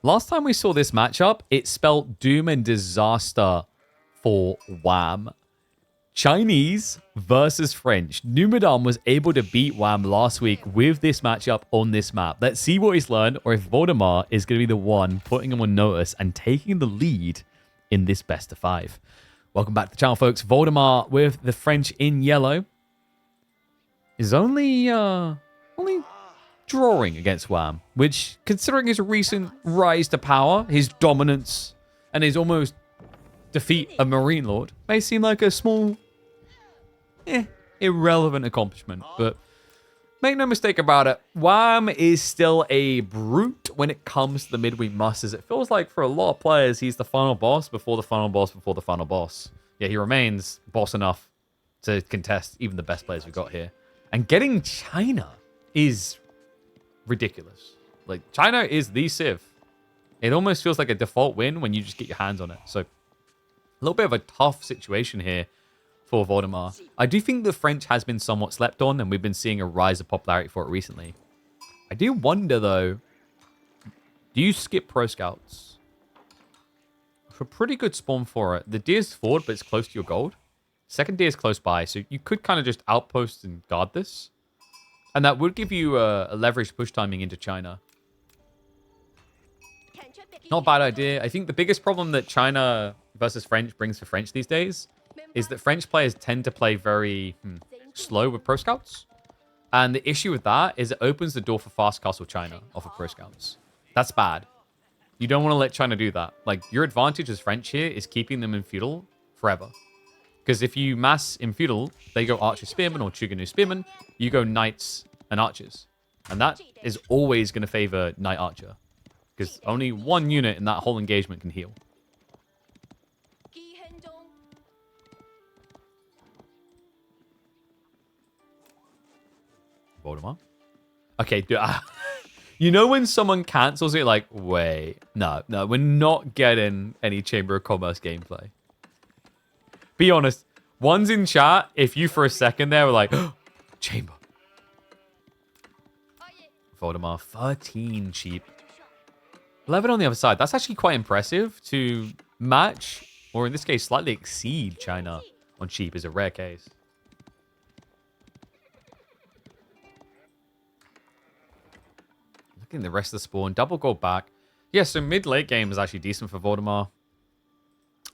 Last time we saw this matchup, it spelled doom and disaster for Wham. Chinese versus French. Numadon was able to beat Wham last week with this matchup on this map. Let's see what he's learned, or if Voldemar is going to be the one putting him on notice and taking the lead in this best of 5. Welcome back to the channel, folks. Voldemar with the French in yellow is only drawing against Wham, which, considering his recent rise to power, his dominance, and his almost defeat of Marine Lord, may seem like a small, irrelevant accomplishment. But make no mistake about it, Wham is still a brute when it comes to the midweek musters. It feels like for a lot of players, he's the final boss before the final boss before the final boss. Yet he remains boss enough to contest even the best players we've got here. And getting China is ridiculous. Like, China is the Civ. It almost feels like a default win when you just get your hands on it. So, a little bit of a tough situation here for Voldemar. I do think the French has been somewhat slept on, and we've been seeing a rise of popularity for it recently. I do wonder, though, do you skip Pro Scouts? It's a pretty good spawn for it. The deer's forward, but it's close to your gold. Second deer is close by, so you could kind of just outpost and guard this. And that would give you a leveraged push timing into China. Not a bad idea. I think the biggest problem that China versus French brings for French these days is that French players tend to play very slow with Pro Scouts. And the issue with that is it opens the door for fast castle China off of Pro Scouts. That's bad. You don't want to let China do that. Like, your advantage as French here is keeping them in feudal forever. Because if you mass in feudal, they go archer spearmen or Chuganu spearmen. You go knights and archers. And that is always going to favor knight archer. Because only one unit in that whole engagement can heal. Voldemar. Okay, you know when someone cancels it, like, wait, no, we're not getting any Chamber of Commerce gameplay. Be honest, ones in chat, if you for a second there were like, oh, Chamber. Voldemar, 13 cheap. 11 on the other side. That's actually quite impressive to match, or in this case, slightly exceed China on cheap is a rare case. Looking at the rest of the spawn, double gold back. Yeah, so mid-late game is actually decent for Voldemar.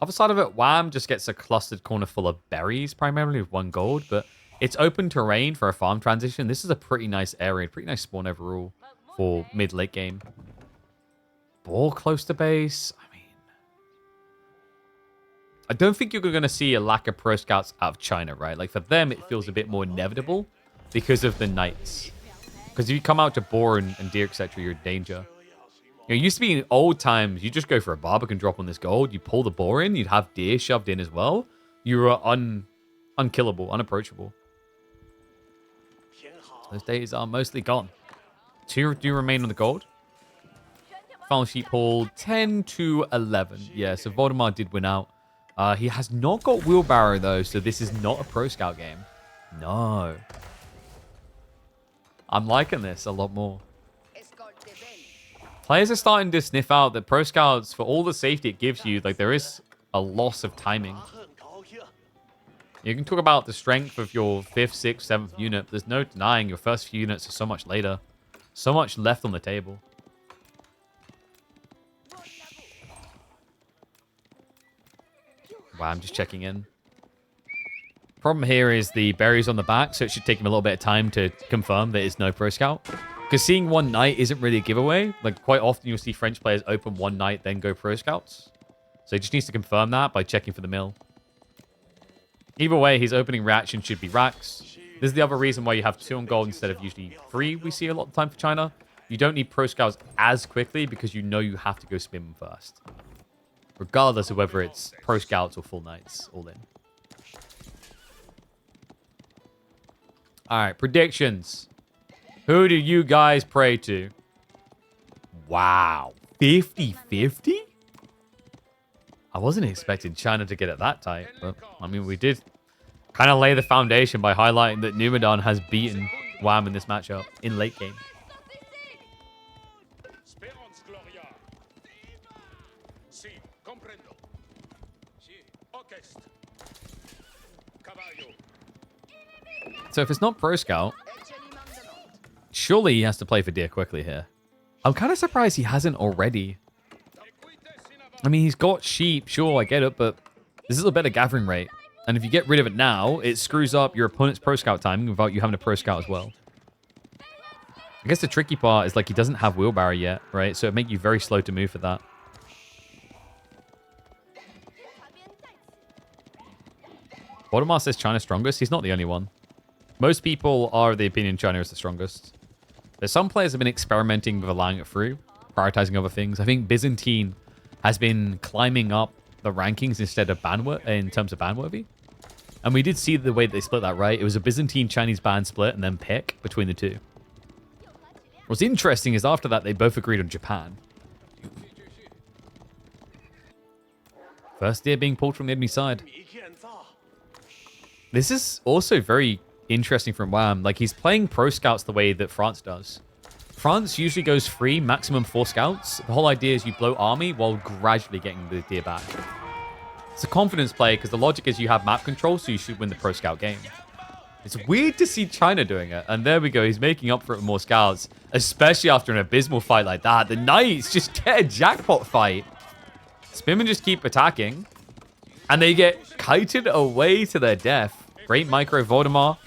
Other side of it, Wham just gets a clustered corner full of berries, primarily with 1 gold, but it's open terrain for a farm transition. This is a pretty nice area, pretty nice spawn overall for mid-late game. Ball close to base. I mean, I don't think you're going to see a lack of Pro Scouts out of China, right? Like, for them, it feels a bit more inevitable because of the knights. Because if you come out to boar and deer, etc., you're in danger. You know, it used to be in old times, you just go for a Barbican drop on this gold, you pull the boar in, you'd have deer shoved in as well. You were unkillable, unapproachable. Those days are mostly gone. 2 do remain on the gold. Final sheep haul, 10 to 11. Yeah, so Voldemar did win out. He has not got wheelbarrow, though, so this is not a Pro Scout game. No. I'm liking this a lot more. Players are starting to sniff out that Pro Scouts, for all the safety it gives you, like, there is a loss of timing. You can talk about the strength of your 5th, 6th, 7th unit, but there's no denying your first few units are so much later. So much left on the table. Wow, I'm just checking in. Problem here is the berries on the back, so it should take him a little bit of time to confirm that it's no Pro Scout. Because seeing 1 knight isn't really a giveaway. Like, quite often you'll see French players open 1 knight, then go Pro Scouts. So he just needs to confirm that by checking for the mill. Either way, his opening reaction should be racks. This is the other reason why you have 2 on gold instead of usually 3 we see a lot of the time for China. You don't need Pro Scouts as quickly because you know you have to go spin them first. Regardless of whether it's Pro Scouts or full knights all in. Alright, predictions. Who do you guys pray to? Wow. 50-50? I wasn't expecting China to get it that tight. But, I mean, we did kind of lay the foundation by highlighting that Numadon has beaten Wham in this matchup in late game. So if it's not Pro Scout, surely he has to play for deer quickly here. I'm kind of surprised he hasn't already. I mean, he's got sheep, sure, I get it, but this is a better gathering rate. And if you get rid of it now, it screws up your opponent's Pro Scout timing without you having a Pro Scout as well. I guess the tricky part is, like, he doesn't have wheelbarrow yet, right? So it'd make you very slow to move for that. Voldemar says China's strongest. He's not the only one. Most people are of the opinion China is the strongest. There's some players have been experimenting with allowing it through, prioritizing other things. I think Byzantine has been climbing up the rankings instead of in terms of ban-worthy. And we did see the way they split that, right? It was a Byzantine-Chinese ban split and then pick between the two. What's interesting is after that, they both agreed on Japan. First deer being pulled from the enemy side. This is also very interesting from Wham. Like, he's playing Pro Scouts the way that France does. France usually goes free, maximum 4 scouts. The whole idea is you blow army while gradually getting the deer back. It's a confidence play because the logic is you have map control, so you should win the Pro Scout game. It's weird to see China doing it. And there we go. He's making up for it with more scouts, especially after an abysmal fight like that. The Knights just get a jackpot fight. Spearmen just keep attacking. And they get kited away to their death. Great micro Voldemar.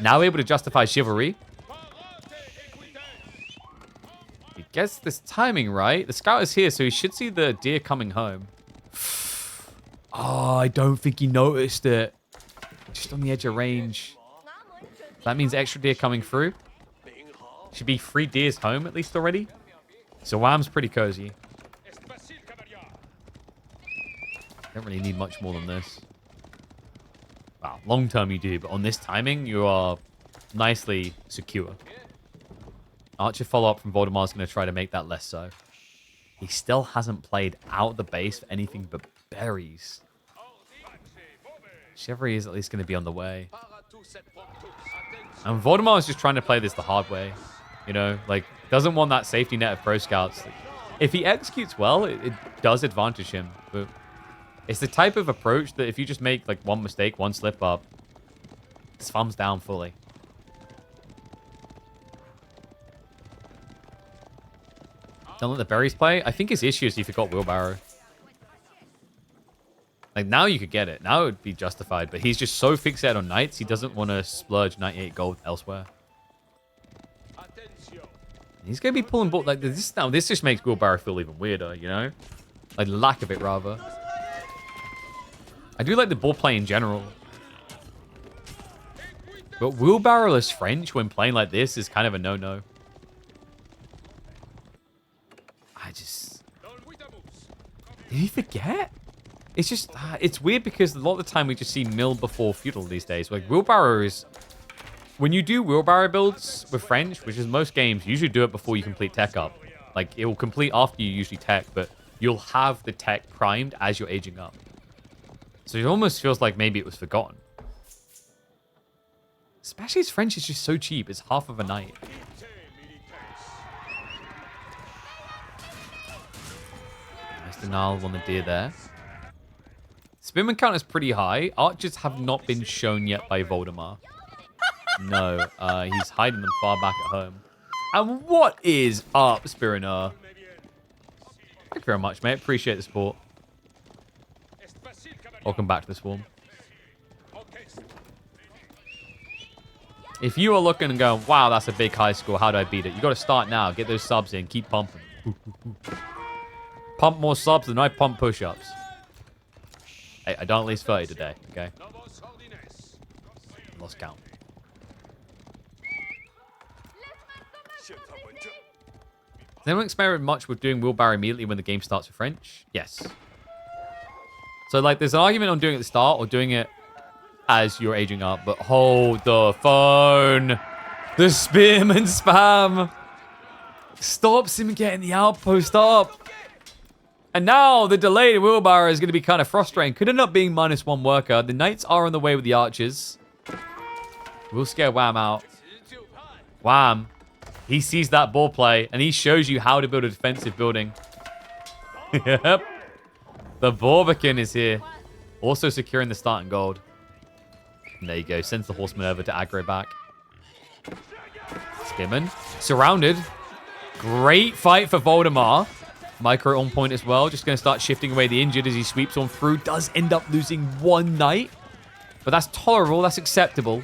Now able to justify chivalry. He gets this timing right. The scout is here, so he should see the deer coming home. Oh, I don't think he noticed it. Just on the edge of range. That means extra deer coming through. Should be 3 deers home at least already. So Wham's pretty cozy. Don't really need much more than this. Wow, long term you do, but on this timing, you are nicely secure. Archer follow-up from Voldemar is going to try to make that less so. He still hasn't played out the base for anything but berries. Chivalry is at least going to be on the way. And Voldemar is just trying to play this the hard way. You know, like, doesn't want that safety net of Pro Scouts. Like, if he executes well, it does advantage him. But it's the type of approach that if you just make, like, one mistake, one slip up, it's thumbs down fully. Don't let the berries play. I think his issue is he forgot wheelbarrow. Like, now you could get it. Now it would be justified. But he's just so fixated on knights, he doesn't want to splurge 98 gold elsewhere. He's going to be pulling ball. Like, this now, this just makes wheelbarrow feel even weirder, you know? Like, lack of it, rather. I do like the ball play in general. But wheelbarrow-less French when playing like this is kind of a no-no. Did he forget? It's just, it's weird because a lot of the time we just see mill before feudal these days. Like, wheelbarrow is, when you do wheelbarrow builds with French, which is most games, you usually do it before you complete tech up. Like, it will complete after you usually tech, but you'll have the tech primed as you're aging up. So it almost feels like maybe it was forgotten. Especially as French is just so cheap. It's half of a knight. Nice denial on the deer there. Spearman count is pretty high. Archers have not been shown yet by Voldemar. No, he's hiding them far back at home. And what is up, Spiriner? Thank you very much, mate. Appreciate the support. Welcome back to the Swarm. If you are looking and going, wow, that's a big high score, how do I beat it? You got to start now. Get those subs in. Keep pumping. Pump more subs than I pump push-ups. Hey, I done at least 30 today, okay? Lost count. Does anyone experiment much with doing wheelbarrow immediately when the game starts with French? Yes. So, like, there's an argument on doing it at the start or doing it as you're aging up, but hold the phone. The spearman spam stops him getting the outpost up. And now the delayed wheelbarrow is going to be kind of frustrating. Could end up being -1 worker. The knights are on the way with the archers. We'll scare Wham out. Wham. He sees that ball play, and he shows you how to build a defensive building. Yep. The Barbican is here. Also securing the starting gold. And there you go. Sends the horseman over to aggro back. Spearman. Surrounded. Great fight for Voldemar. Micro on point as well. Just going to start shifting away the injured as he sweeps on through. Does end up losing one knight. But that's tolerable. That's acceptable.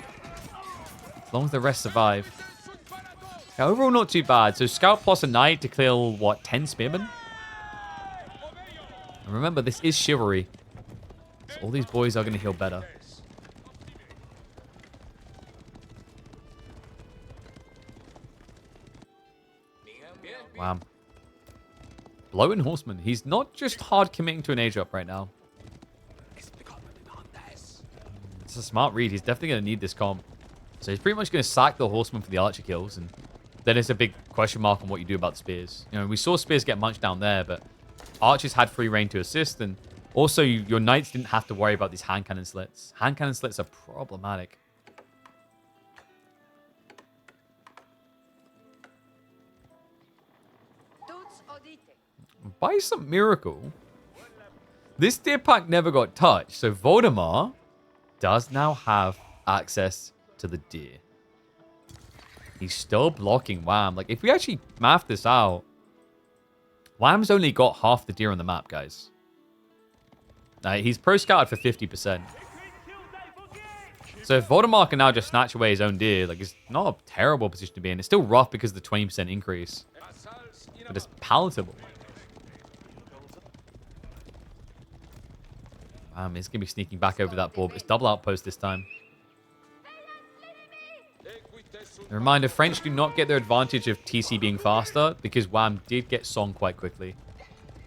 As long as the rest survive. Yeah, overall, not too bad. So Scout plus a knight to kill, what, 10 spearmen? And remember, this is chivalry. So all these boys are going to heal better. Wow. Blowing Horseman. He's not just hard committing to an age up right now. It's a smart read. He's definitely going to need this comp. So he's pretty much going to sack the Horseman for the archer kills. And then it's a big question mark on what you do about the spears. You know, we saw spears get munched down there, but archers had free reign to assist. And also, your knights didn't have to worry about these hand cannon slits. Hand cannon slits are problematic. By some miracle, this deer pack never got touched. So Voldemar does now have access to the deer. He's still blocking Wham. Like, if we actually math this out, Wham's only got half the deer on the map, guys. He's pro-scouted for 50%. So if Voldemar can now just snatch away his own deer, like, it's not a terrible position to be in. It's still rough because of the 20% increase. But it's palatable. He's going to be sneaking back over that board, but it's double outpost this time. A reminder, French do not get their advantage of TC being faster because Wham did get Song quite quickly.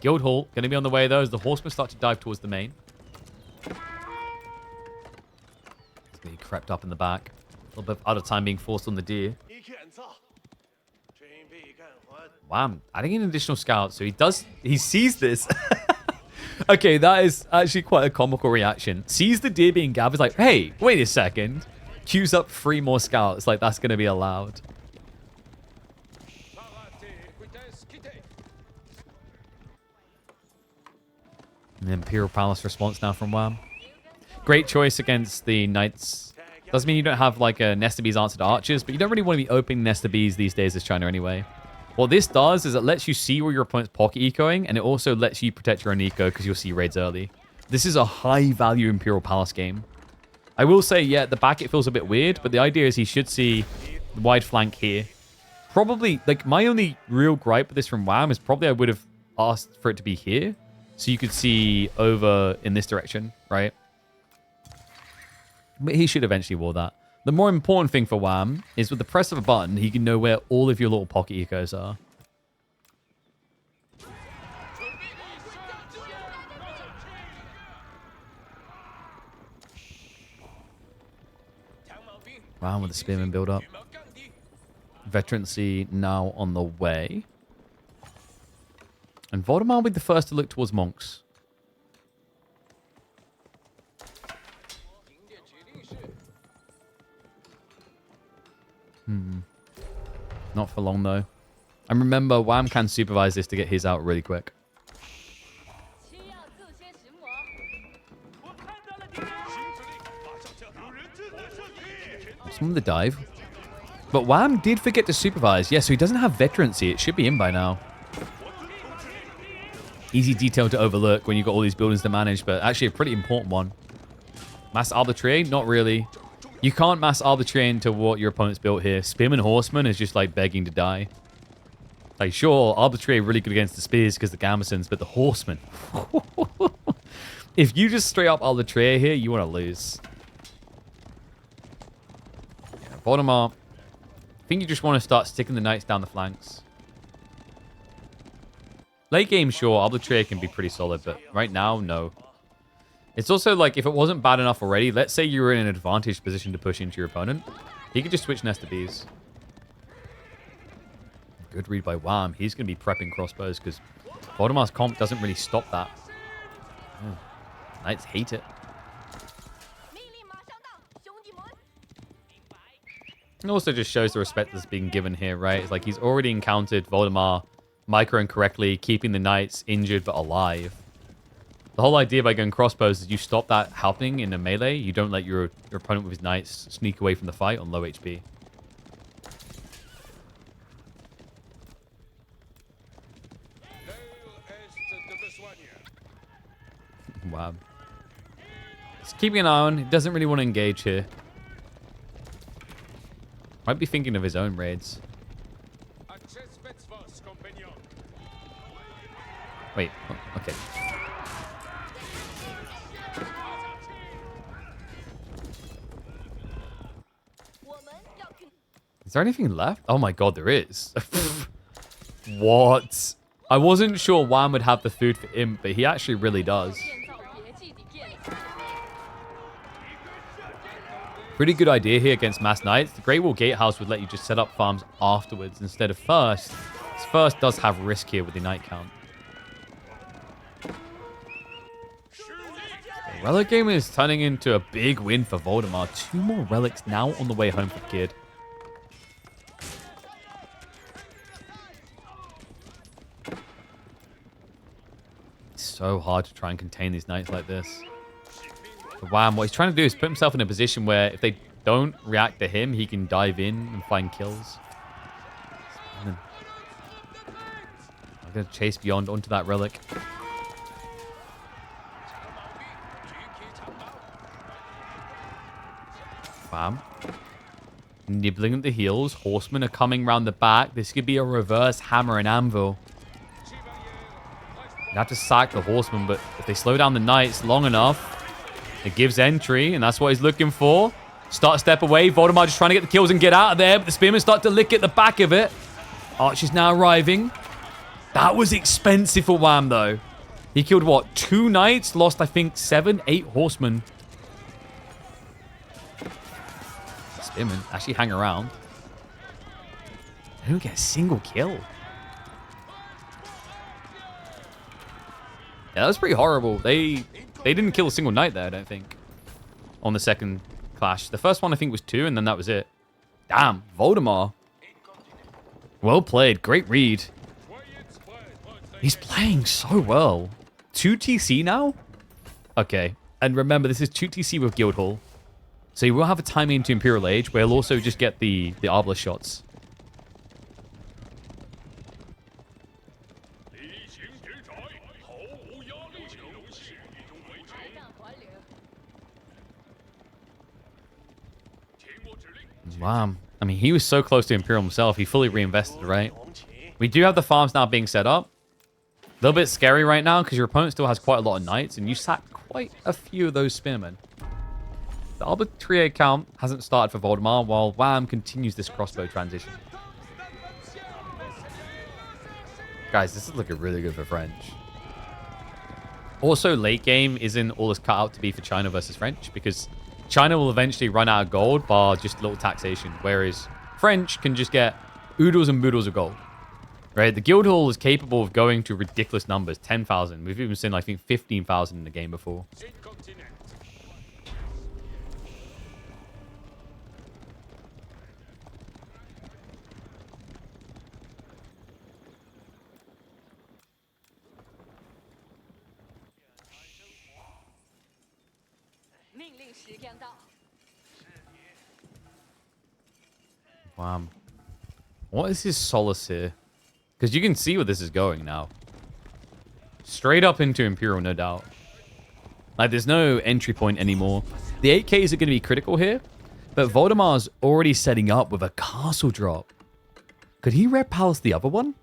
Guildhall going to be on the way, though, as the horsemen start to dive towards the main. He crept up in the back. A little bit out of time being forced on the deer. Wham, adding in additional scouts. So he sees this. Okay, that is actually quite a comical reaction. Sees the deer being gathered, like, hey, wait a second. Queues up 3 more scouts, like that's going to be allowed. An Imperial Palace response now from Wham. Great choice against the Knights. Doesn't mean you don't have like a Nest of Bees answer to archers, but you don't really want to be opening Nest of Bees these days as China anyway. What this does is it lets you see where your opponent's pocket ecoing, and it also lets you protect your own eco because you'll see raids early. This is a high-value Imperial Palace game. I will say, yeah, the back it feels a bit weird, but the idea is he should see the wide flank here. Probably, like, my only real gripe with this from Wham is probably I would have asked for it to be here, so you could see over in this direction, right? But he should eventually wall that. The more important thing for Wham is with the press of a button, he can know where all of your little pocket ecos are. Wham with the spearman build up. Veterancy now on the way. And Voldemar will be the first to look towards monks. Not for long, though. And remember, Wham can supervise this to get his out really quick. Some of the dive. But Wham did forget to supervise. Yeah, so he doesn't have veterancy. It should be in by now. Easy detail to overlook when you've got all these buildings to manage, but actually a pretty important one. Mass arbitrary? Not really. You can't mass arbitrary into what your opponent's built here. Spearman Horseman is just like begging to die. Like, sure, arbitrary really good against the spears because the gambesons, but the horseman. If you just straight up arbitrary here, you want to lose. Yeah, Voldemar. I think you just want to start sticking the knights down the flanks. Late game, sure, arbitrary can be pretty solid, but right now, no. It's also like, if it wasn't bad enough already, let's say you were in an advantaged position to push into your opponent. He could just switch Nest of Bees. Good read by Wham. He's going to be prepping crossbows because Voldemar's comp doesn't really stop that. Oh, Knights hate it. It also just shows the respect that's being given here, right? It's like he's already encountered Voldemar microing correctly, keeping the Knights injured but alive. The whole idea by going crossbows is you stop that happening in a melee. You don't let your opponent with his knights sneak away from the fight on low HP. Wow. He's keeping an eye on. He doesn't really want to engage here. Might be thinking of his own raids. Wait. Oh, okay. Is there anything left? Oh my god, there is. What? I wasn't sure Wham would have the food for Imp, but he actually really does. Pretty good idea here against Mass Knights. The Great Wall Gatehouse would let you just set up farms afterwards instead of first. First does have risk here with the Knight count. The Relic game is turning into a big win for Voldemar. 2 more relics now on the way home for Kid. So hard to try and contain these knights like this. But Wham, what he's trying to do is put himself in a position where if they don't react to him, he can dive in and find kills. I'm going to chase beyond onto that relic. Wham. Nibbling at the heels. Horsemen are coming round the back. This could be a reverse hammer and anvil. You have to sack the horsemen, but if they slow down the knights long enough, it gives entry, and that's what he's looking for. Start a step away. Voldemar just trying to get the kills and get out of there, but the spearmen start to lick at the back of it. Archer's now arriving. That was expensive for Wham, though. He killed, what, 2 knights? Lost, I think, 7, 8 horsemen. Spearmen actually hang around. They don't get a single kill. Yeah, that was pretty horrible. They didn't kill a single knight there, I don't think, on the second clash. The first one, I think, was 2, and then that was it. Damn, Voldemar. Well played. Great read. He's playing so well. 2 TC now? Okay. And remember, this is 2 TC with Guildhall. So you will have a timing into Imperial Age, where he'll also just get the Arbor shots. Wow. I mean, he was so close to Imperial himself. He fully reinvested, right? We do have the farms now being set up. A little bit scary right now because your opponent still has quite a lot of knights, and you sacked quite a few of those spearmen. The arbitrary count hasn't started for Voldemar, while Wham continues this crossbow transition. Guys, this is looking really good for French. Also, late game isn't all it's cut out to be for China versus French, because China will eventually run out of gold bar just little taxation, whereas French can just get oodles and boodles of gold. Right? The Guildhall is capable of going to ridiculous numbers, 10,000. We've even seen, I think, 15,000 in the game before. Wow. What is his solace here? Because you can see where this is going now. Straight up into Imperial, no doubt. Like, there's no entry point anymore. The 8Ks are going to be critical here, but Voldemar's already setting up with a castle drop. Could he Red Palace the other one?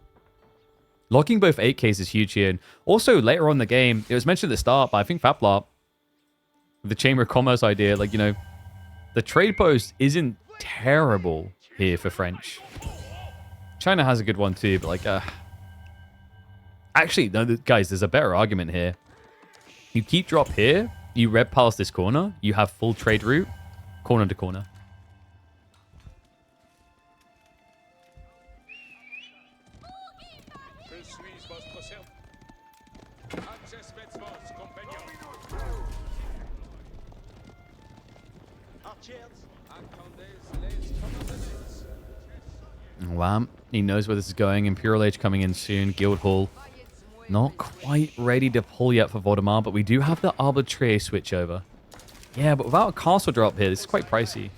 Locking both 8Ks is huge here. And also, later on in the game, it was mentioned at the start, but I think Faplar, the Chamber of Commerce idea, like, you know, the trade post isn't terrible here for French. China has a good one too, but like, actually, no, guys, there's a better argument here. You keep drop here, you Red Palace this corner, you have full trade route, corner to corner. Wow, he knows where this is going. Imperial Age coming in soon. Guildhall Not quite ready to pull yet for Valdemar, but we do have the arbitrary switch over. Yeah, but without a castle drop here, this is quite pricey.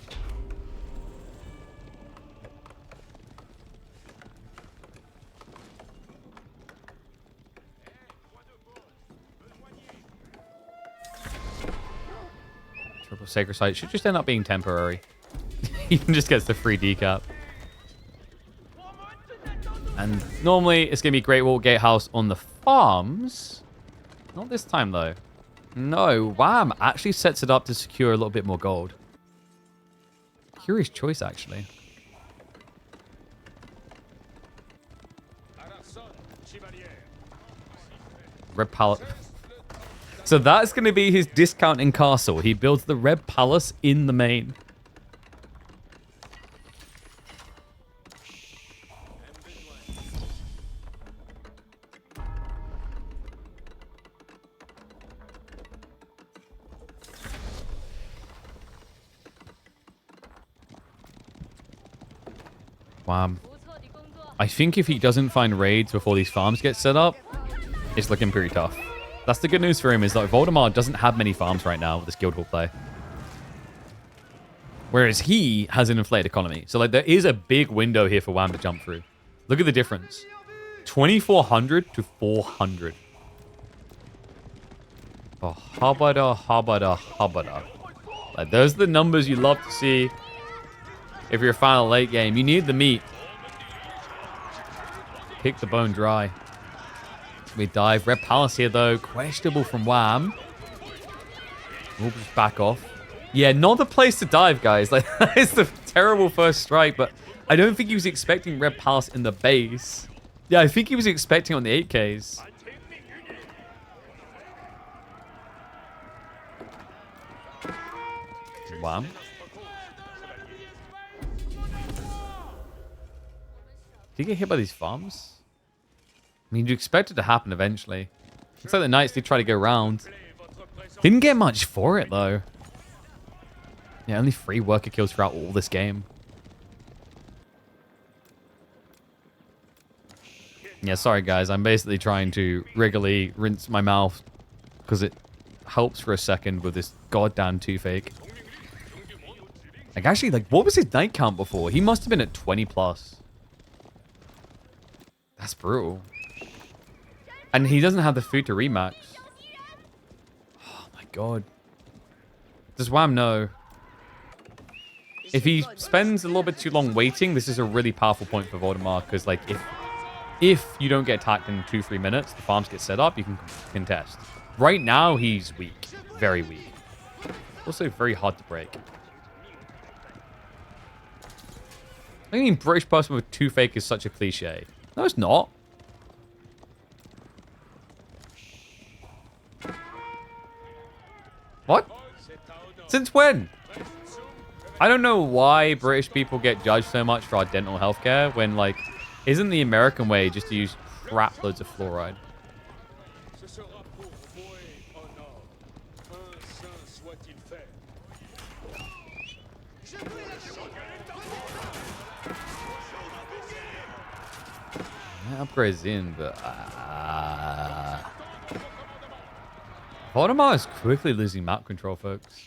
Triple Sacred Site should just end up being temporary. He just gets the free decap. And normally it's going to be Great Wall Gatehouse on the farms. Not this time, though. No, Wham actually sets it up to secure a little bit more gold. Curious choice, actually. Red Palace. So that's going to be his discount in castle. He builds the Red Palace in the main. Wow. I think if he doesn't find raids before these farms get set up, it's looking pretty tough. That's the good news for him, is that Voldemar doesn't have many farms right now with this Guild Hall play. Whereas he has an inflated economy. So like there is a big window here for Wham to jump through. Look at the difference. 2,400 to 400. Oh, habada, habada, habada. Like those are the numbers you love to see. If you're a fan of late game, you need the meat. Pick the bone dry. We dive. Red Palace here, though. Questionable from Wham. We'll just back off. Yeah, not the place to dive, guys. Like, that is the terrible first strike, but I don't think he was expecting Red Palace in the base. Yeah, I think he was expecting on the 8Ks. Wham. Did he get hit by these farms? I mean, you expect it to happen eventually. Looks like the Knights did try to go around. Didn't get much for it, though. Yeah, only 3 worker kills throughout all this game. Yeah, sorry, guys. I'm basically trying to regularly rinse my mouth because it helps for a second with this goddamn toothache. Like, actually, like, what was his night count before? He must have been at 20 plus. That's brutal. And he doesn't have the food to remax. Oh my god. Does Wham know? If he spends a little bit too long waiting, this is a really powerful point for Voldemar. Because like if you don't get attacked in 2-3 minutes, the farms get set up, you can contest. Right now, he's weak. Very weak. Also very hard to break. I mean, British person with toothache is such a cliche. No, it's not. What? Since when? I don't know why British people get judged so much for our dental healthcare when, like, isn't the American way just to use crap loads of fluoride? Yeah, upgrades in, but Voldemar is quickly losing map control, folks.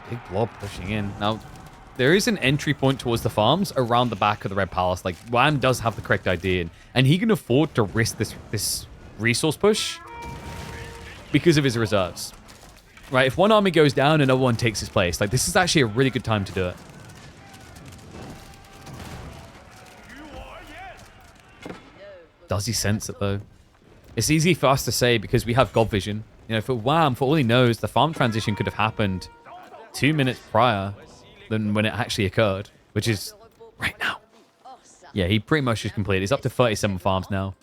Big blob pushing in. Now, there is an entry point towards the farms around the back of the Red Palace. Like, Wham does have the correct idea, and he can afford to risk this resource push because of his reserves. Right, if one army goes down, another one takes his place. Like, this is actually a really good time to do it. Does he sense it, though? It's easy for us to say because we have God Vision. You know, for Wham, for all he knows, the farm transition could have happened 2 minutes prior than when it actually occurred, which is right now. Yeah, he pretty much just completed. He's up to 37 farms now.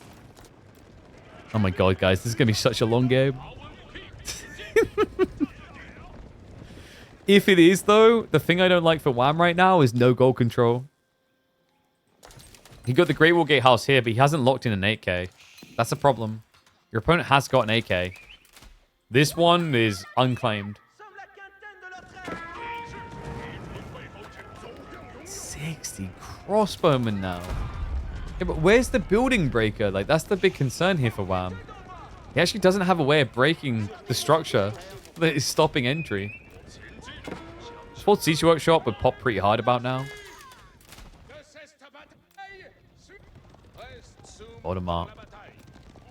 Oh my god, guys, this is going to be such a long game. If it is, though, the thing I don't like for Wham right now is no goal control. He got the Great Wall Gatehouse here, but he hasn't locked in an 8K. That's a problem. Your opponent has got an 8K. This one is unclaimed. 60 crossbowmen now. Yeah, but where's the building breaker? Like, that's the big concern here for Wham. He actually doesn't have a way of breaking the structure that is stopping entry. Full Siege Workshop would pop pretty hard about now. Voldemort.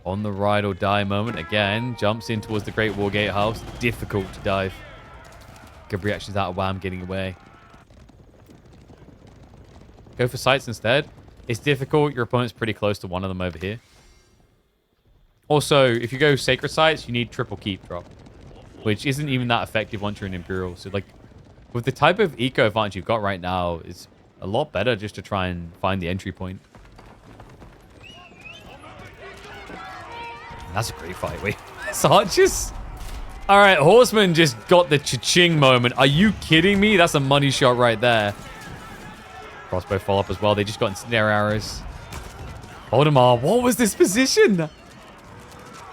On the ride or die moment again. Jumps in towards the Great War Gatehouse. Difficult to dive. Good reactions out of Wham getting away. Go for sights instead. It's difficult. Your opponent's pretty close to one of them over here. Also, if you go Sacred Sites, you need triple keep drop. Which isn't even that effective once you're in Imperial. So, like, with the type of eco advantage you've got right now, it's a lot better just to try and find the entry point. That's a great fight. Wait, it's archers? All right, Horseman just got the cha-ching moment. Are you kidding me? That's a money shot right there. Crossbow follow-up as well. They just got incendiary arrows. Voldemort, what was this position?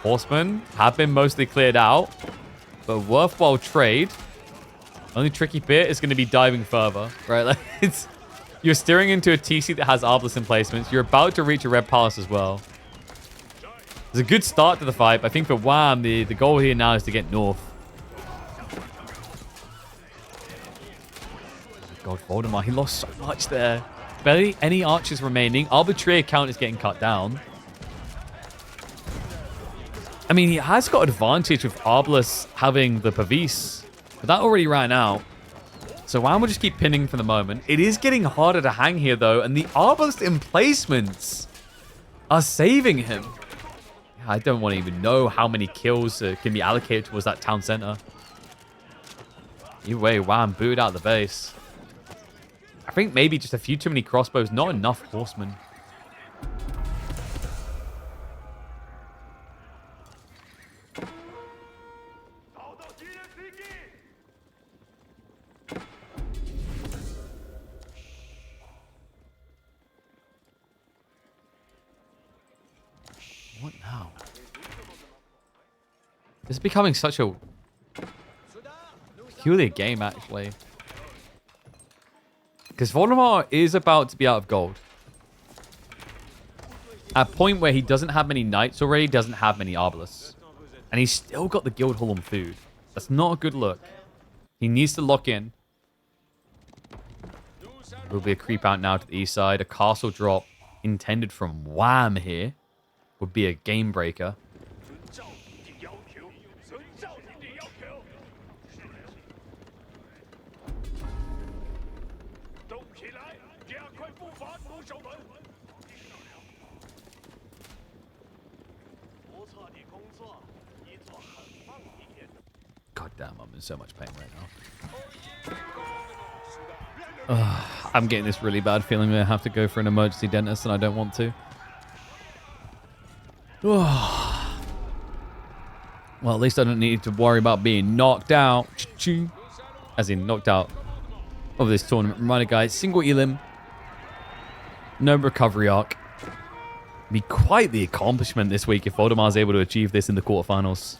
Horsemen have been mostly cleared out, but worthwhile trade. Only tricky bit is going to be diving further, right? Like, you're steering into a TC that has Arbalest emplacements. You're about to reach a Red Palace as well. It's a good start to the fight, but I think for Wham, the goal here now is to get north. God, Voldemort, he lost so much there. Barely any archers remaining. Arbitrary count is getting cut down. I mean, he has got advantage with Arbalest having the Pavis, but that already ran out. So Wham will just keep pinning for the moment. It is getting harder to hang here, though, and the Arbalest emplacements are saving him. I don't want to even know how many kills can be allocated towards that town center. Either way, Wham booted out the base. I think maybe just a few too many crossbows, not enough horsemen. What now? This is becoming such a peculiar game, actually. Because Voldemort is about to be out of gold. At a point where he doesn't have many knights already, doesn't have many Arbalests. And he's still got the Guildhall on food. That's not a good look. He needs to lock in. There'll be a creep out now to the east side. A castle drop intended from Wham here would be a game breaker. God damn, I'm in so much pain right now. I'm getting this really bad feeling I have to go for an emergency dentist and I don't want to. Well, at least I don't need to worry about being knocked out. As in, knocked out of this tournament. Reminder, guys, single elim. No recovery arc. Be quite the accomplishment this week if Voldemar's able to achieve this in the quarterfinals.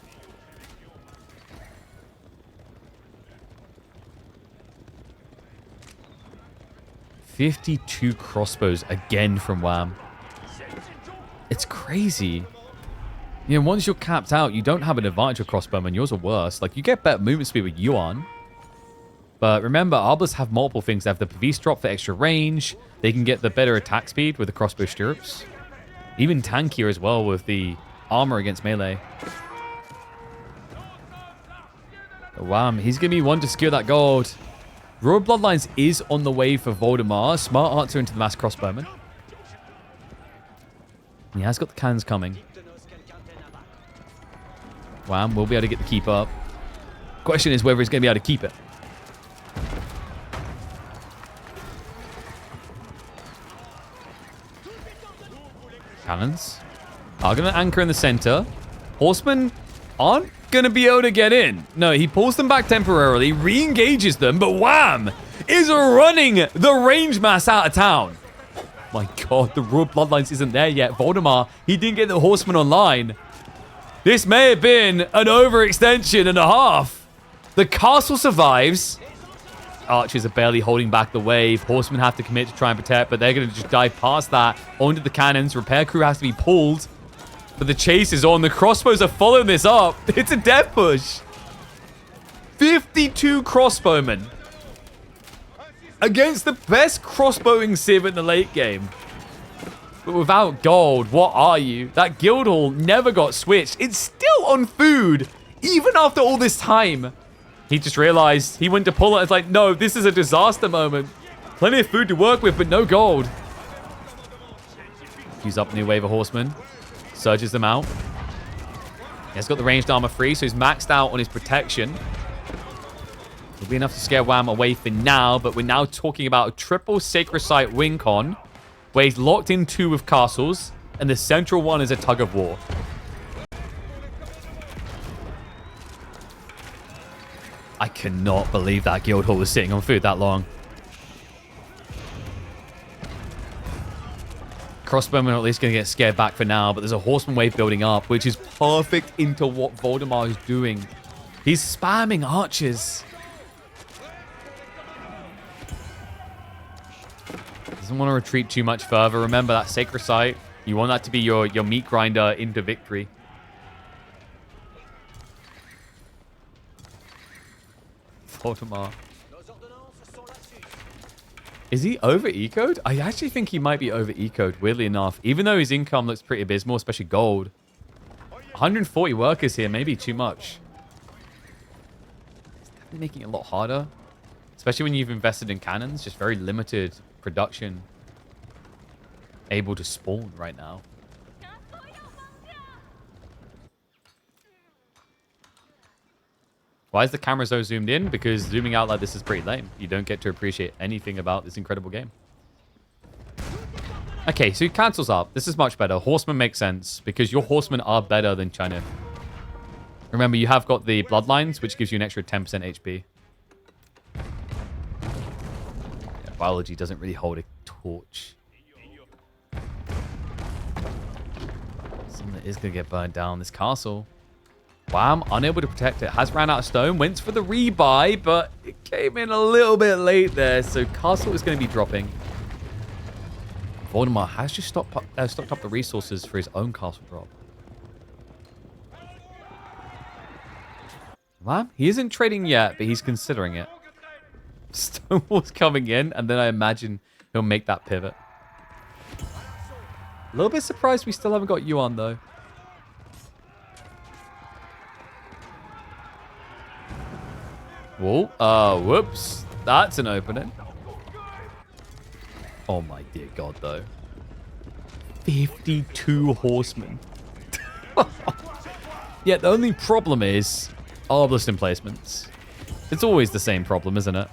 "52 crossbows again from Wham." It's crazy. You know, once you're capped out, you don't have an advantage with crossbowmen. Yours are worse. Like, you get better movement speed with Yuan. But remember, Arbalists have multiple things. They have the Pavis drop for extra range. They can get the better attack speed with the crossbow stirrups. Even tankier as well with the armor against melee. Wham, he's going to be one to secure that gold. Royal Bloodlines is on the way for Voldemar. Smart answer into the mass crossbowman. He has got the cannons coming. Wham will be able to get the keep up. Question is whether he's going to be able to keep it. Cannons are going to anchor in the center. Horsemen aren't going to be able to get in. No, he pulls them back temporarily, re-engages them, but Wham is running the range mass out of town. My God, the Royal Bloodlines isn't there yet. Voldemar, he didn't get the Horsemen online. This may have been an overextension and a half. The castle survives. Archers are barely holding back the wave. Horsemen have to commit to try and protect, but they're going to just dive past that onto the cannons. Repair crew has to be pulled. But the chase is on. The crossbows are following this up. It's a death push. 52 crossbowmen against the best crossbowing civ in the late game. But without gold, what are you? That Guildhall never got switched. It's still on food, even after all this time. He just realized he went to pull it. It's like, no, this is a disaster moment. Plenty of food to work with, but no gold. Use up new wave of horsemen. Surges them out. He's got the ranged armor free, so he's maxed out on his protection. Will be enough to scare Wham away for now, but we're now talking about a triple Sacred Site win con, where he's locked in 2 with castles, and the central one is a tug of war. I cannot believe that Guildhall was sitting on food that long. Crossbowmen are at least going to get scared back for now, but there's a horseman wave building up, which is perfect into what Voldemar is doing. He's spamming archers. Doesn't want to retreat too much further. Remember that Sacred Site. You want that to be your meat grinder into victory. Voldemar. Is he over-ecoed? I actually think he might be over-ecoed, weirdly enough. Even though his income looks pretty abysmal, especially gold. 140 workers here, maybe too much. It's definitely making it a lot harder. Especially when you've invested in cannons. Just very limited production. Able to spawn right now. Why is the camera so zoomed in? Because zooming out like this is pretty lame. You don't get to appreciate anything about this incredible game. Okay, so he cancels up. This is much better. Horsemen make sense because your horsemen are better than China. Remember, you have got the bloodlines, which gives you an extra 10% HP. Yeah, biology doesn't really hold a torch. Something that is going to get burned down. This castle. Wham, unable to protect it. Has ran out of stone. Went for the rebuy, but it came in a little bit late there. So castle is going to be dropping. Voldemar has just stocked up the resources for his own castle drop. Wham, he isn't trading yet, but he's considering it. Stonewall's coming in, and then I imagine he'll make that pivot. A little bit surprised we still haven't got Yuan, though. Whoa, whoops. That's an opening. Oh my dear God, though. 52 horsemen. Yeah, the only problem is arbalist emplacements. It's always the same problem, isn't it?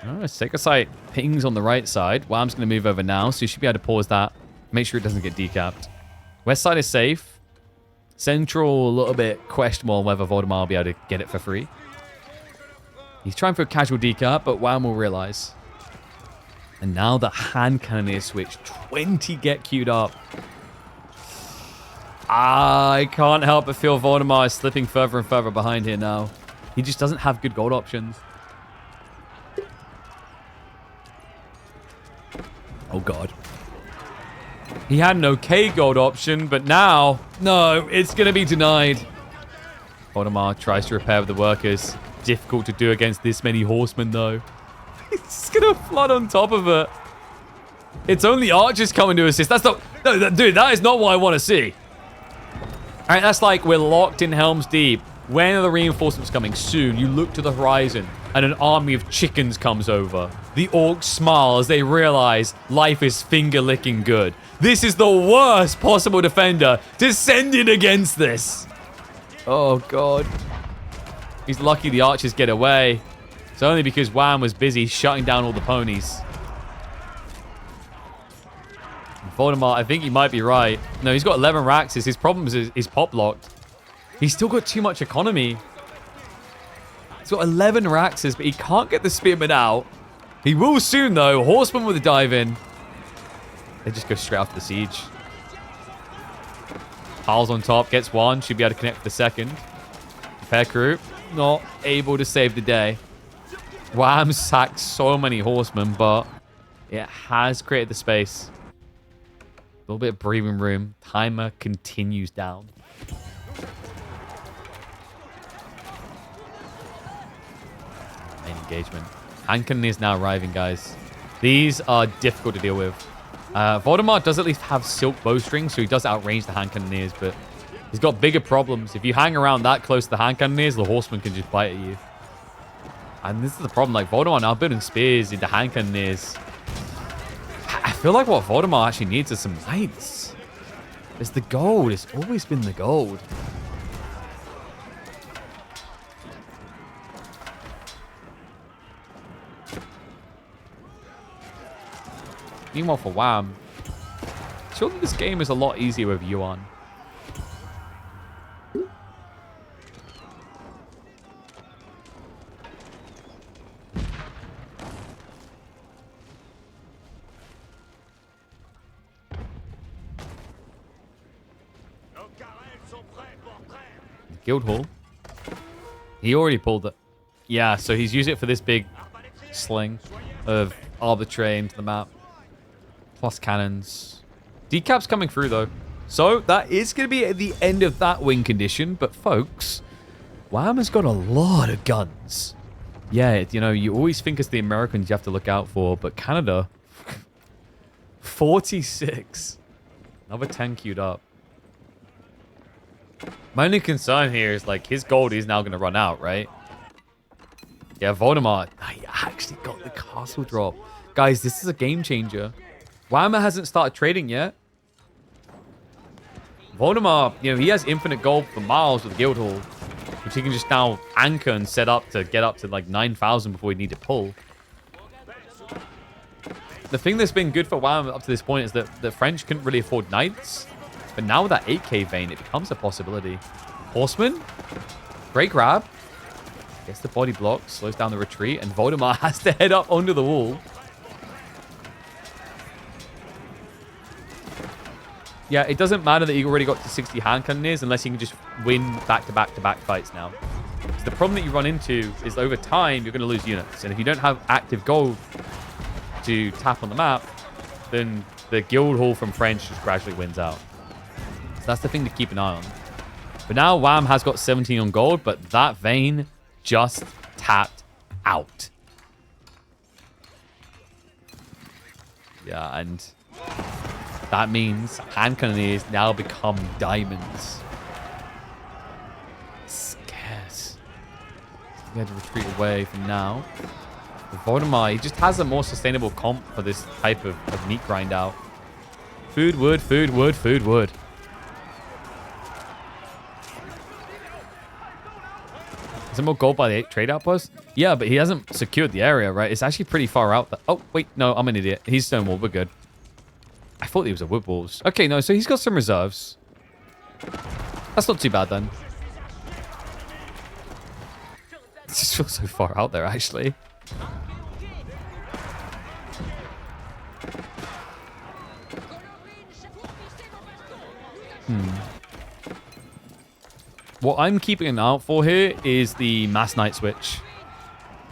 Oh, Sacred Site pings on the right side. Wham's going to move over now, so you should be able to pause that. Make sure it doesn't get decapped. West side is safe. Central, a little bit questionable on whether Voldemar will be able to get it for free. He's trying for a casual decap, but Wham will realize. And now the hand cannoneer switch. 20 get queued up. I can't help but feel Voldemar is slipping further and further behind here now. He just doesn't have good gold options. Oh, God. He had an okay gold option, but now, no, it's going to be denied. Voldemar tries to repair with the workers. Difficult to do against this many horsemen, though. He's going to flood on top of it. It's only archers coming to assist. That's not... No, dude, that is not what I want to see. All right, that's like we're locked in Helm's Deep. When are the reinforcements coming? Soon. You look to the horizon, and an army of chickens comes over. The orcs smile as they realize life is finger-licking good. This is the worst possible defender to send in against this. Oh, God. He's lucky the archers get away. It's only because Wham was busy shutting down all the ponies. Voldemar, I think he might be right. No, he's got 11 Raxes. His problem is he's pop-locked. He's still got too much economy. He's got 11 Raxes, but he can't get the Spearman out. He will soon, though. Horseman with a dive in. They just go straight after the siege. Piles on top, gets one. Should be able to connect for the second. Repair crew, not able to save the day. Wham sacked so many horsemen, but it has created the space. A little bit of breathing room. Timer continues down. Main engagement. Hand cannon is now arriving, guys. These are difficult to deal with. Voldemort does at least have silk bowstring, so he does outrange the hand cannoneers, but he's got bigger problems. If you hang around that close to the hand cannoneers, the horseman can just bite at you. And this is the problem. Like, Voldemort now building spears into hand cannoneers. I feel like what Voldemort actually needs is some knights. It's the gold. It's always been the gold. Meanwhile, for Wham, surely this game is a lot easier with Yuan. Guildhall. He already pulled it. Yeah, so he's used it for this big sling of arbitrary into the map. Plus cannons. Decap's coming through, though. So that is going to be at the end of that win condition. But, folks, Wham has got a lot of guns. Yeah, you know, you always think it's the Americans you have to look out for. But Canada, 46. Another 10 queued up. My only concern here is, like, his gold is now going to run out, right? Yeah, Voldemort. He actually got the castle drop. Guys, this is a game changer. Whammer hasn't started trading yet. Voldemort, you know, he has infinite gold for miles with Guildhall, which he can just now anchor and set up to get up to, like, 9,000 before he need to pull. The thing that's been good for Whammer up to this point is that the French couldn't really afford knights. But now with that 8k vein, it becomes a possibility. Horseman. Great grab. Gets the body block. Slows down the retreat. And Voldemort has to head up onto the wall. Yeah, it doesn't matter that he already got to 60 hand cannoneers unless he can just win back-to-back-to-back fights now. So the problem that you run into is over time, you're going to lose units. And if you don't have active gold to tap on the map, then the Guildhall from French just gradually wins out. So that's the thing to keep an eye on. But now Wham has got 17 on gold, but that vein just tapped out. Yeah, and that means hand cannoneers now become diamonds. Scarce. We had to retreat away from now. But Voldemort, he just has a more sustainable comp for this type of meat grind out. Food, wood, food, wood, food, wood. Is there more gold by the trade outpost? Yeah, but he hasn't secured the area, right? It's actually pretty far out. Oh, wait. No, I'm an idiot. He's Stonewall. We're good. I thought he was a Wood Wolves. Okay, no. So he's got some reserves. That's not too bad, then. It just feels so far out there, actually. What I'm keeping an eye out for here is the Mass Knight switch.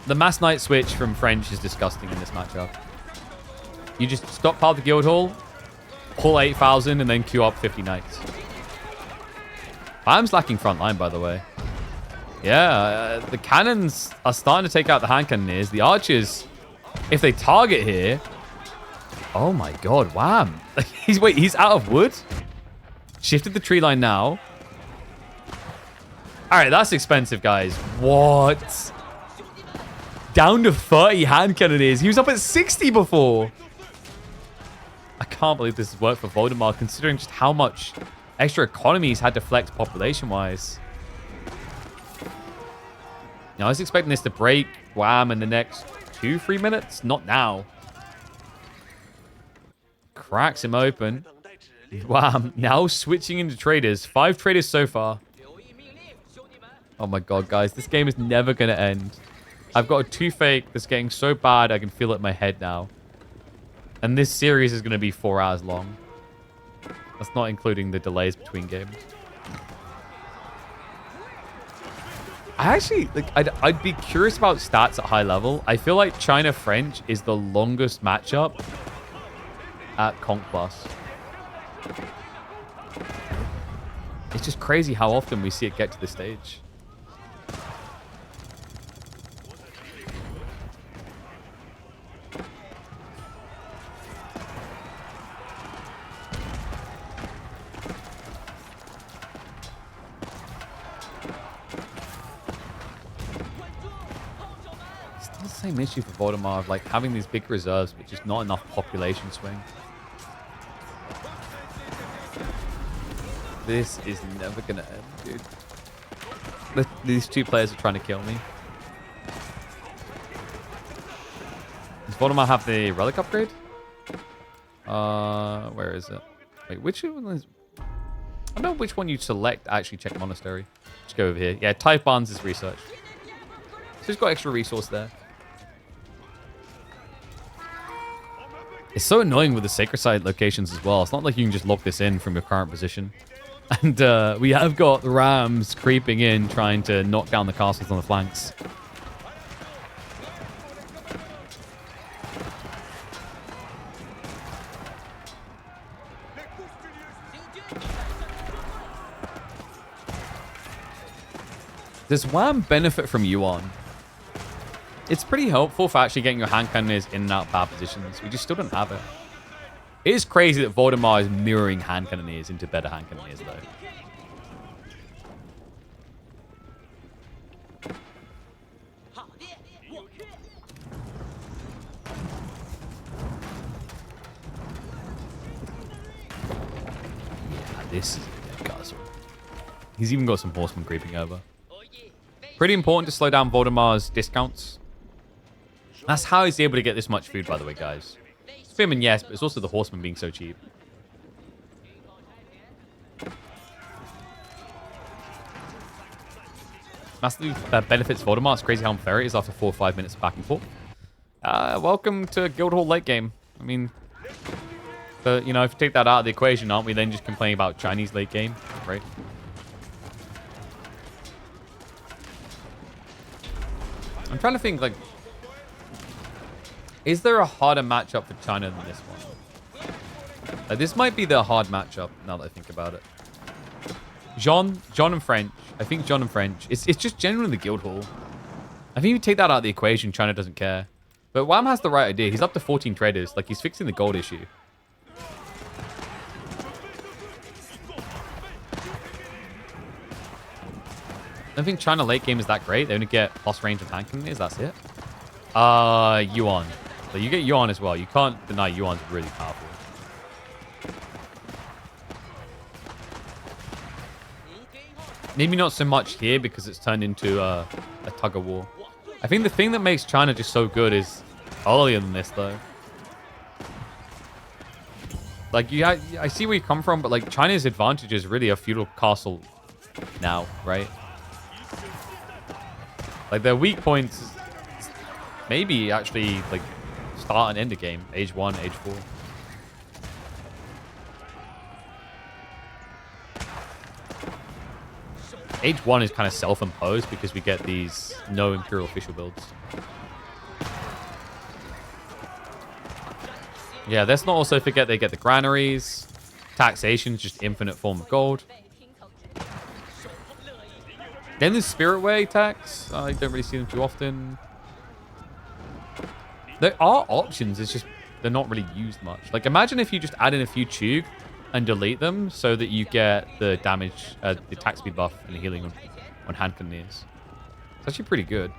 The Mass Knight switch from French is disgusting in this matchup. You just stockpile the Guildhall, pull 8,000, and then queue up 50 Knights. I'm lacking front line, by the way. Yeah, the cannons are starting to take out the hand cannoneers. The archers, if they target here... Oh my god, Wham! He's out of wood? Shifted the tree line now. All right, that's expensive, guys. What? Down to 30 hand cannoneers. He was up at 60 before. I can't believe this has worked for Voldemort, considering just how much extra economy he's had to flex population-wise. Now, I was expecting this to break Wham in the next 2-3 minutes. Not now. Cracks him open. Wham. Now switching into traders. 5 traders so far. Oh my god, guys. This game is never going to end. I've got a toothache that's getting so bad I can feel it in my head now. And this series is going to be 4 hours long. That's not including the delays between games. I actually, like, I'd be curious about stats at high level. I feel like China-French is the longest matchup at Conk Plus. It's just crazy how often we see it get to this stage. Still the same issue for Voldemar of like having these big reserves, but just not enough population swing. This is never gonna end, dude. These two players are trying to kill me. Does Voldemar have the relic upgrade? Where is it? Wait, which one is... I don't know which one you select to actually check Monastery. Just go over here. Yeah, Type Barnes is research. So he's got extra resource there. It's so annoying with the Sacred Site locations as well. It's not like you can just lock this in from your current position. And we have got the Rams creeping in, trying to knock down the castles on the flanks. Does Wham benefit from Yuan? It's pretty helpful for actually getting your hand cannons in and out of bad positions. We just still don't have it. It is crazy that Voldemar is mirroring hand cannoneers into better hand cannoneers, though. Yeah, this is a good guzzle. He's even got some horsemen creeping over. Pretty important to slow down Voldemar's discounts. That's how he's able to get this much food, by the way, guys. It's Spearman, yes, but it's also the horseman being so cheap. Massively benefits Voldemar. It's crazy how unfair it is after 4 or 5 minutes back and forth. Welcome to Guildhall late game. I mean, but you know, if you take that out of the equation, aren't we then just complaining about Chinese late game, right? I'm trying to think, like, is there a harder matchup for China than this one? Like, this might be the hard matchup, now that I think about it. John and French. I think John and French. It's just generally the Guildhall. I think if you take that out of the equation, China doesn't care. But Wham has the right idea. He's up to 14 traders. Like, he's fixing the gold issue. I don't think China late game is that great. They only get plus range of hand cannoneers. That's it. Yuan. So you get Yuan as well. You can't deny Yuan's really powerful. Maybe not so much here because it's turned into a tug of war. I think the thing that makes China just so good is earlier than this, though. Like, I see where you come from, but like China's advantage is really a feudal castle now, right? Like, their weak points maybe actually, like, start and end a game. Age 1, Age 4. Age 1 is kind of self-imposed because we get these no Imperial official builds. Yeah, let's not also forget they get the granaries. Taxation's just infinite form of gold. Then the Spirit Way tax. I don't really see them too often. There are options. It's just they're not really used much. Like, imagine if you just add in a few Chug and delete them so that you get the damage, the attack speed buff and the healing on hand cannoneers. It's actually pretty good.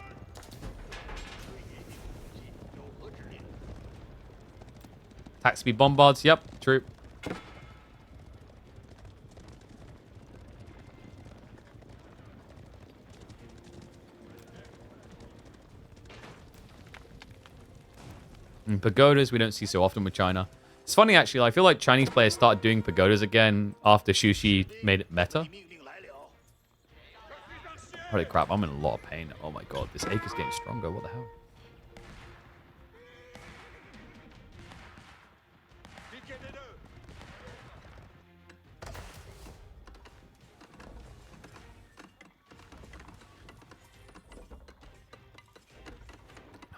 Attack speed bombards. Yep, true. And pagodas we don't see so often with China. It's funny, actually. I feel like Chinese players started doing pagodas again after Shushi made it meta. Holy crap, I'm in a lot of pain. Oh my god, this ache is getting stronger. What the hell?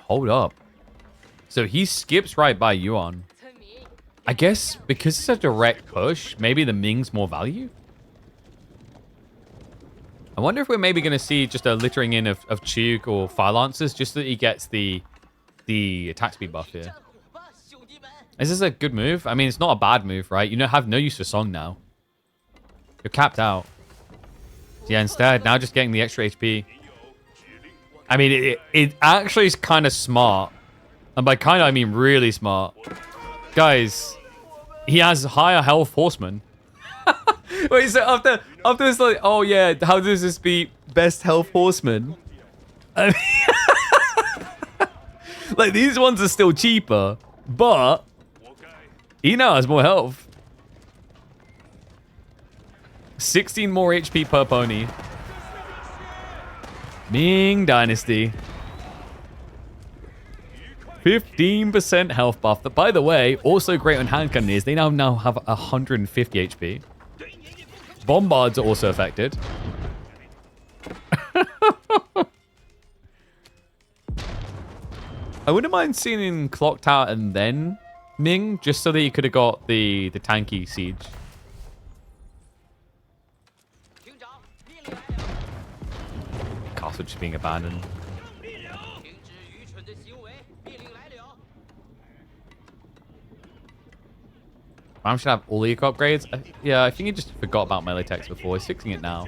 Hold up. So he skips right by Yuan. I guess because it's a direct push, maybe the Ming's more value? I wonder if we're maybe going to see just a littering in of Chuk or Fire Lancers just so that he gets the attack speed buff here. Is this a good move? I mean, it's not a bad move, right? You have no use for Song now. You're capped out. Yeah, instead, now just getting the extra HP. I mean, it actually is kind of smart. And by kind of, I mean really smart. Guys, he has higher health Horseman. Wait, so after it's like, oh yeah, how does this beat best health Horseman? I mean, like, these ones are still cheaper, but he now has more health. 16 more HP per pony. Ming Dynasty. 15% health buff. That, by the way, also great on hand cannoneers. They now have 150 HP. Bombards are also affected. I wouldn't mind seeing him clocked out and then Ming, just so that he could have got the tanky siege. Castle just being abandoned. I should have all the eco upgrades. Yeah, I think he just forgot about melee text before. He's fixing it now.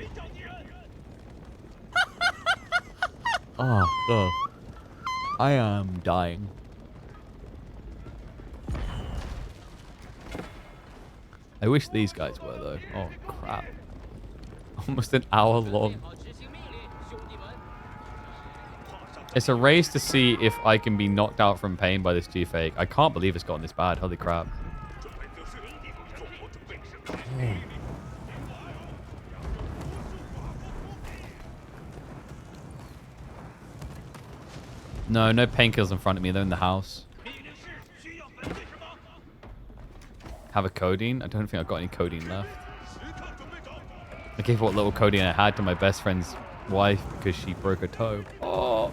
Oh, ugh. I am dying. I wish these guys were, though. Oh, crap. Almost an hour long. It's a race to see if I can be knocked out from pain by this G-Fake. I can't believe it's gotten this bad. Holy crap. No painkillers in front of me. They're in the house. Have a codeine? I don't think I've got any codeine left. I gave what little codeine I had to my best friend's wife because she broke her toe. Oh.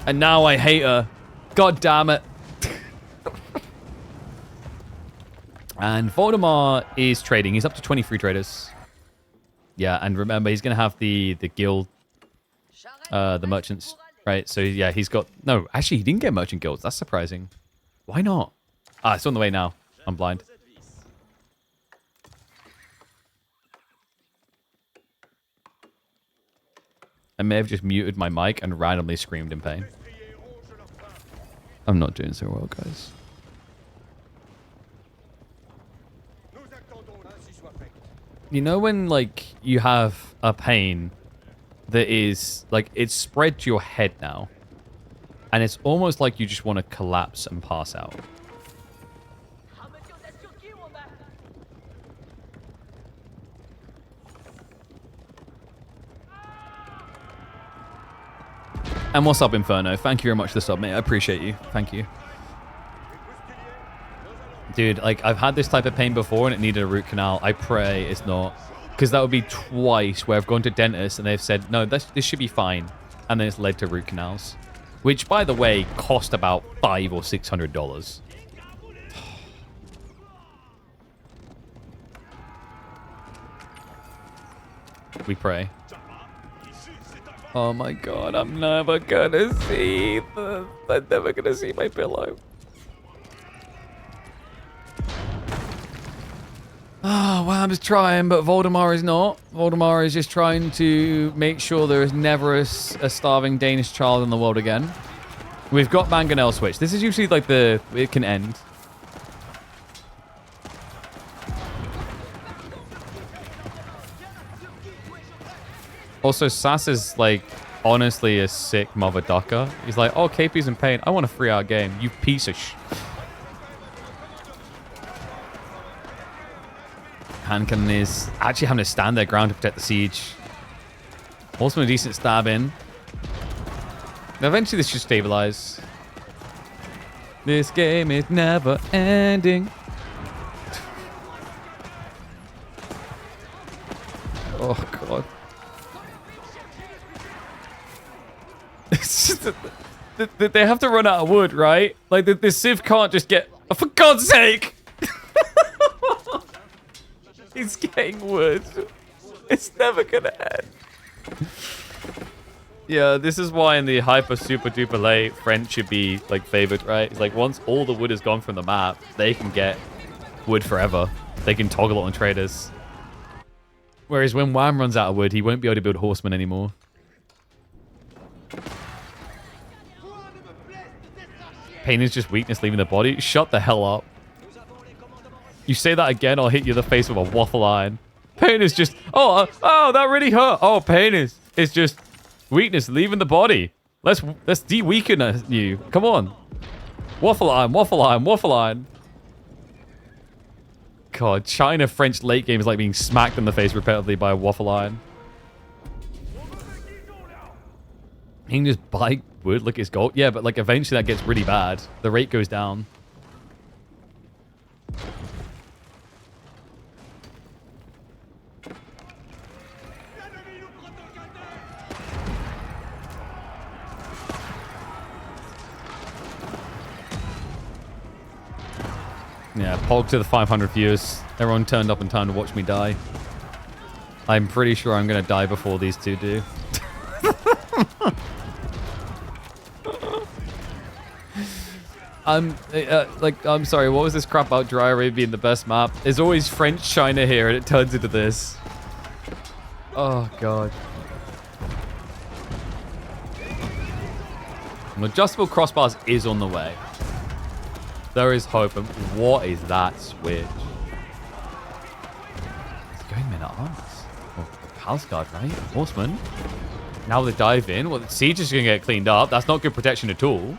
And now I hate her. God damn it. And Voldemort is trading. He's up to 23 traders. Yeah, and remember, he's going to have the guild, the merchants, right? So, yeah, he's got... No, actually, he didn't get merchant guilds. That's surprising. Why not? Ah, it's on the way now. I'm blind. I may have just muted my mic and randomly screamed in pain. I'm not doing so well, guys. You know when, like, you have a pain that is, like, it's spread to your head now. And it's almost like you just want to collapse and pass out. And what's up, Inferno? Thank you very much for the sub, mate. I appreciate you. Thank you. Dude, like, I've had this type of pain before and it needed a root canal. I pray it's not. Because that would be twice where I've gone to dentists and they've said, no, this should be fine. And then it's led to root canals. Which, by the way, cost about $500 or $600. We pray. Oh my god, I'm never gonna see the... I'm never gonna see my pillow. Oh, well, I'm just trying, but Voldemort is not. Voldemort is just trying to make sure there is never a starving Danish child in the world again. We've got Mangonel switch. This is usually like the... It can end. Also, Sass is, like, honestly a sick mother ducker. He's like, oh, KP's in pain. I want a 3-hour game. You piece of sh... Hand cannon is actually having to stand their ground to protect the siege. Also a decent stab in. Now, eventually this should stabilize. This game is never ending. Oh, God. They have to run out of wood, right? Like, the Civ can't just get... Oh, for God's sake! He's getting wood. It's never gonna end. Yeah, this is why in the hyper super duper late, French should be, like, favored, right? It's like, once all the wood is gone from the map, they can get wood forever. They can toggle it on traders. Whereas when Wham runs out of wood, he won't be able to build horsemen anymore. Pain is just weakness leaving the body. Shut the hell up. You say that again, I'll hit you in the face with a waffle iron. Pain is just... Oh, that really hurt. Oh, pain is just weakness leaving the body. Let's de-weaken you. Come on. Waffle iron, waffle iron, waffle iron. God, China-French late game is like being smacked in the face repetitively by a waffle iron. He can just buy wood, look at his gold. Yeah, but like eventually that gets really bad. The rate goes down. Yeah, pog to the 500 viewers. Everyone turned up in time to watch me die. I'm pretty sure I'm going to die before these two do. I'm sorry, what was this crap about Dry Arabia being the best map? There's always French China here and it turns into this. Oh, God. An adjustable crossbars is on the way. There is hope. And what is that switch? It's going men at arms. Well, House Guard, right? Horseman. Now they dive in. Well, the siege is going to get cleaned up. That's not good protection at all.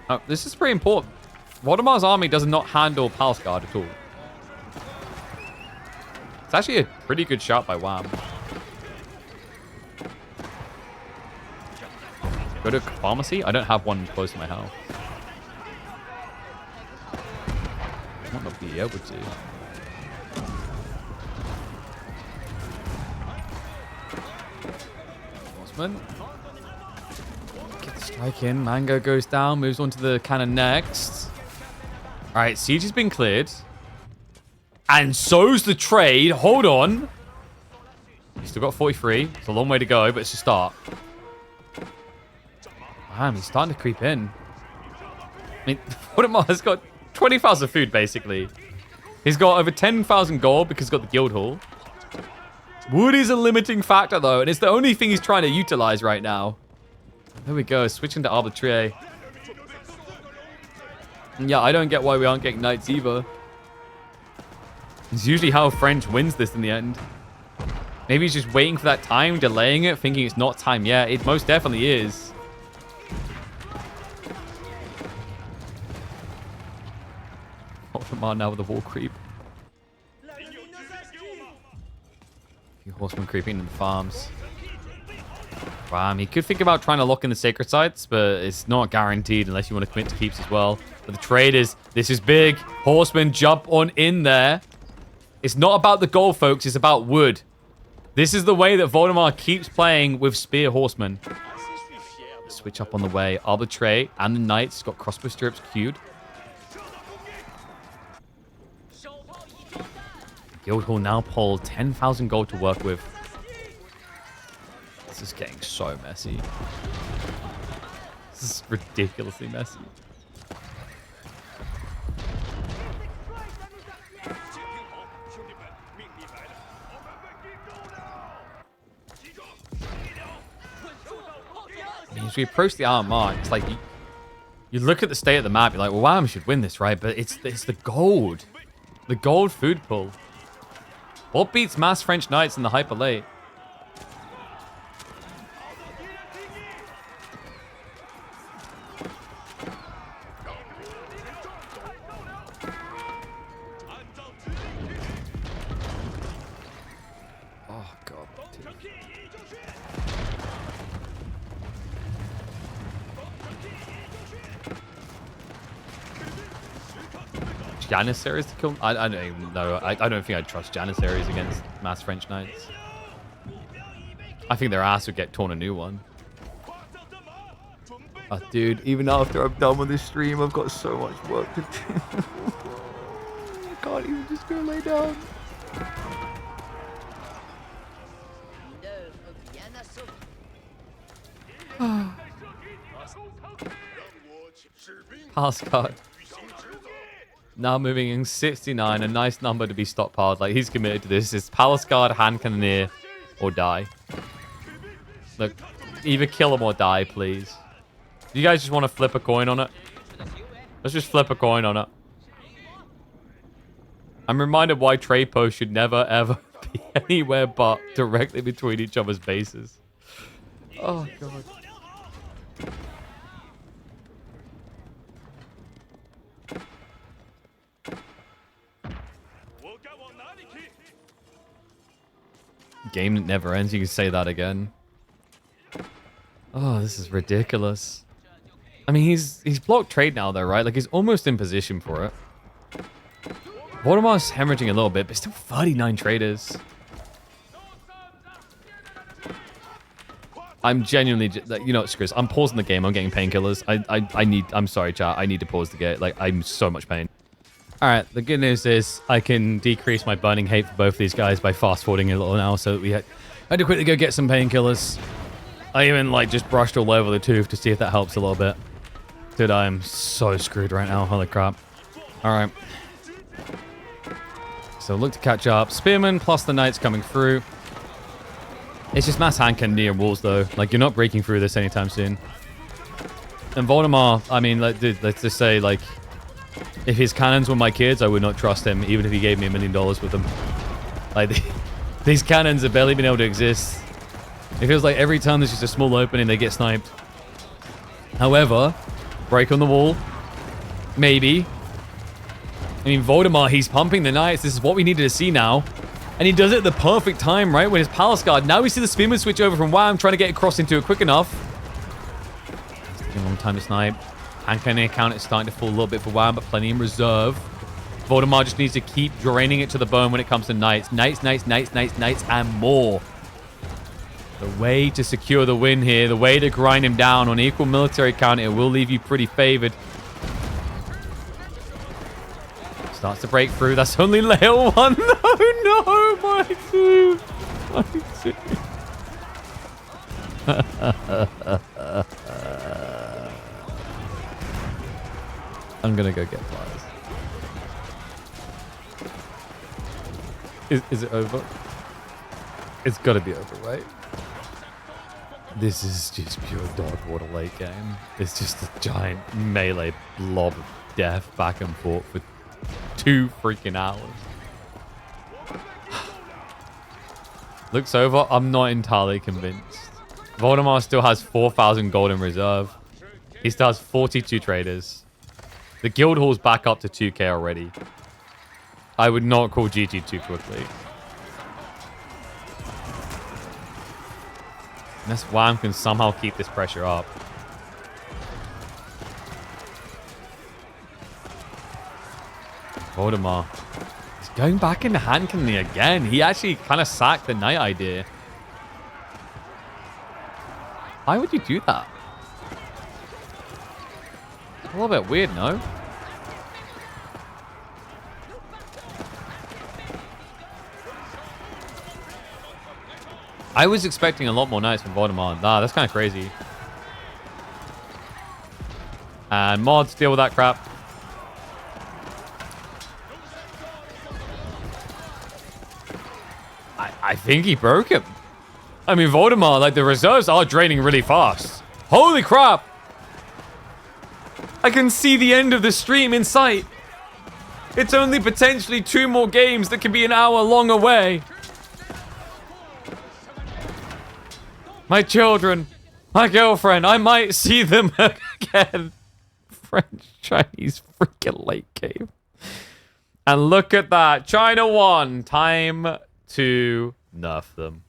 Oh, this is pretty important. Waldemar's army does not handle Palace Guard at all. It's actually a pretty good shot by Wham. Go to pharmacy? I don't have one close to my house. I might not be able to. Horseman. Get the strike in. Mango goes down. Moves on to the cannon next. Alright, siege has been cleared. And so's the trade. Hold on. He's still got 43. It's a long way to go, but it's a start. Damn, he's starting to creep in. I mean, Voldemort has got 20,000 food, basically. He's got over 10,000 gold because he's got the guild hall. Wood is a limiting factor, though, and it's the only thing he's trying to utilize right now. There we go, switching to Arbitrary. Yeah, I don't get why we aren't getting knights either. It's usually how French wins this in the end. Maybe he's just waiting for that time, delaying it, thinking it's not time yet. It most definitely is. Come now with the wall creep. A few horsemen creeping in the farms. Wow, he could think about trying to lock in the sacred sites, but it's not guaranteed unless you want to commit to keeps as well. But the traders, this is big. Horsemen jump on in there. It's not about the gold, folks. It's about wood. This is the way that Voldemar keeps playing with spear horsemen. Switch up on the way. Arbitrary and the knights got crossbow stirrups queued. Guildhall now pull 10,000 gold to work with. This is getting so messy. This is ridiculously messy. As we approach the hour mark, it's like you look at the state of the map, you're like, well, Wham should win this, right? But it's the gold. The gold food pull. What beats mass French knights in the hyper late? Oh, God. Janissaries to kill? I don't even know. I don't think I'd trust Janissaries against mass French knights. I think their ass would get torn a new one. Oh, dude, even after I'm done with this stream, I've got so much work to do. I can't even just go lay down. Pass card. Now moving in 69, a nice number to be stockpiled. Like, he's committed to this. It's Palace Guard, Hand Cannoneer, or die. Look, either kill him or die, please. Do you guys just want to flip a coin on it? Let's just flip a coin on it. I'm reminded why trade posts should never, ever be anywhere but directly between each other's bases. Oh, God. Game that never ends. You can say that again. Oh, this is ridiculous. I mean, he's blocked trade now, though, right? Like, he's almost in position for it. Voldemort's hemorrhaging a little bit, but still 39 traders. I'm genuinely, you know what, Chris? I'm pausing the game. I'm getting painkillers. I'm sorry, chat. I need to pause the game. Like, I'm so much pain. All right, the good news is I can decrease my burning hate for both these guys by fast-forwarding a little now, so we had to quickly go get some painkillers. I even, like, just brushed all over the tooth to see if that helps a little bit. Dude, I am so screwed right now. Holy crap. All right. So look to catch up. Spearman plus the Knights coming through. It's just mass hand cannon near walls, though. Like, you're not breaking through this anytime soon. And Voldemort, I mean, like, dude, let's just say, like, if his cannons were my kids, I would not trust him, even if he gave me $1 million with them. Like, these cannons have barely been able to exist. It feels like every time there's just a small opening, they get sniped. However, break on the wall. Maybe. I mean, Voldemort, he's pumping the Knights. This is what we needed to see now. And he does it at the perfect time, right? With his Palace Guard. Now we see the Spearman switch over from Wham, trying to get across into it quick enough. It's taking a long time to snipe. Hand cannon count is starting to fall a little bit for Wham, but plenty in reserve. Voldemort just needs to keep draining it to the bone when it comes to Knights. Knights, Knights, Knights, Knights, Knights, and more. The way to secure the win here, the way to grind him down on equal military count, it will leave you pretty favored. Starts to break through. That's only layer 1. No, my dude. My dude. I'm gonna go get flies. Is it over? It's gotta be over, right? This is just pure dog water late game. It's just a giant melee blob of death back and forth for 2 freaking hours. Looks over. I'm not entirely convinced. Voldemort still has 4,000 gold in reserve. He still has 42 traders. The guild hall's back up to 2k already. I would not call GG too quickly. Unless Wham can somehow keep this pressure up. Voldemort. He's going back into hand cannon again. He actually kind of sacked the Knight idea. Why would you do that? It's a little bit weird, no? I was expecting a lot more Knights from Voldemort. Nah, that's kind of crazy. And mods, deal with that crap. I think he broke him. I mean, Voldemort, like, the reserves are draining really fast. Holy crap! I can see the end of the stream in sight. It's only potentially 2 more games that can be an hour long away. My children, my girlfriend, I might see them again. French, Chinese, freaking late game. And look at that. China won. Time to nerf them.